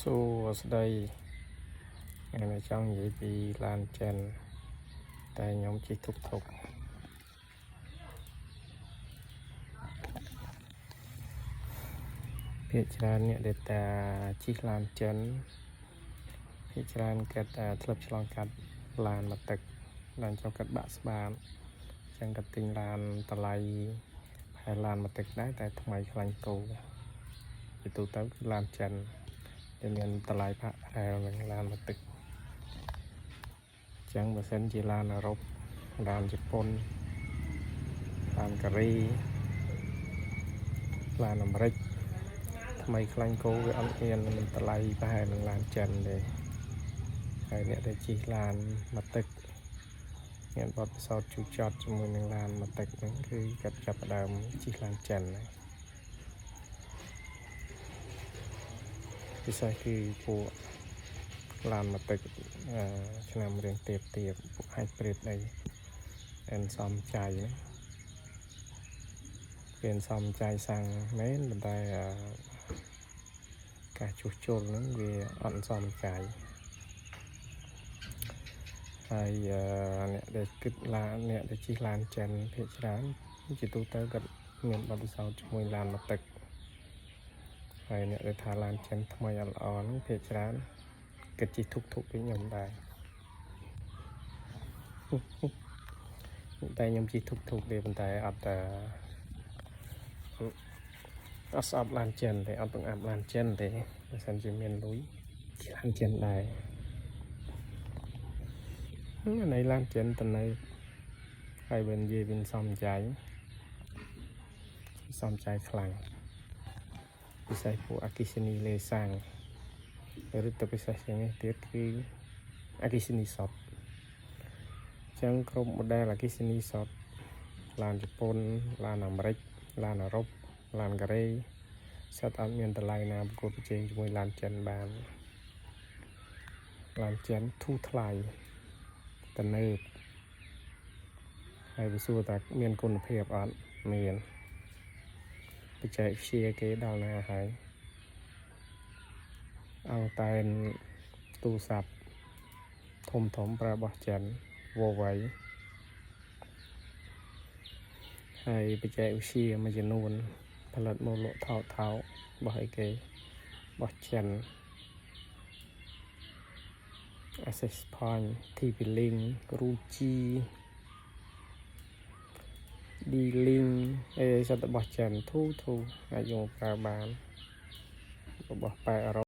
សួស្តីថ្ងៃនេះចង់និយាយពីឡានចិនតែខ្ញុំជិះធុកភាគច្រើនអ្នកដែលតាជិះឡានចិនភាគច្រើនគាត់ធ្លាប់ឆ្លងកាត់ឡានមកទឹកឡើងចង់គាត់បាក់ស្បាតចឹងគាត់ទិញឡានតម្លៃផែឡានមកទឹកដែរតែថ្មីខ្លាញ់គោពីទូទៅគឺឡានចិនដែលមានតម្លៃផាក់ផែនឹងឡានមកទឹកចឹងបើសិនជាឡានអឺរ៉ុបឡានជប៉ុនឡានកូរ៉េឡានអាមេរិកថ្មីខ្លាញ់គោវាអត់មានតម្លៃប្រហែលនឹងឡានចិនទេហើយអ្នកដែលជិះឡានមកទឹកមានបទពិសោធន៍ជូរចត់ជាមួយនឹងឡានមកទឹកហ្នឹងគឺគាត់ចាប់ផ្ដើមជិះឡានចិនហើយពិសេសគឺពួកឡានមកទឹកឆ្នាំរៀងទៀបពួកហាច់ព្រៀតអីអិនសំចៃហ្នឹងពេលសំចៃសាំងមែនប៉ុន្តែការជួសជុលហ្នឹងវាអត់សមចៃហើយអ្នកដែលគិតឡានអ្នកដែលជិះឡានចិនភាគច្រើនជាទូទៅគាត់មានបទពិសោធន៍ជាមួយឡានមកទឹកហើយអ្នកដែលថាឡានចិនថ្មីអត់ល្អហ្នឹងភាគច្រើនគិតជិះធុកពីខ្ញុំដែរតែខ្ញុំជិះធុកទេប៉ុន្តែអត់ស្អប់ឡានចិនទេអត់បង្អាប់ឡានចិនទេបើសិនជាមានលុយជិះឡានចិនដែរនៃឡានចិនទៅនៅហើយវិញនិយាយវិញសំចៃខ្លាំងពិសេសពួកអគិសនីលេសាំងឬទៅពិសេសជាងនេះទៀតគឺអគិសនីសតចឹងគ្រប់ model អគិសនីសតឡានជប៉ុនឡានអាមេរិកឡានអឺរ៉ុបឡានកូរ៉េសិតអត់មានតម្លៃណាប្រកួតប្រជែងជាមួយឡានចិនបានឡានចិនធូរថ្លៃទំនើបហើយវាសួរថាមានគុណភាពអត់មានបច្ចេកវិទ្យាគេដល់ណាហើយអង្គតែនទូរស័ព្ទធំប្រើរបស់ចិន Huawei ហើយបច្ចេកវិទ្យាមួយចំនួនផលិតមកលក់ថោករបស់អីគេរបស់ចិន Access Point TP-Link Ruji D-Link អីសិតរបស់ចិនធូរអាចយកប្រើបានរបស់ប៉ែអឺរ៉ុប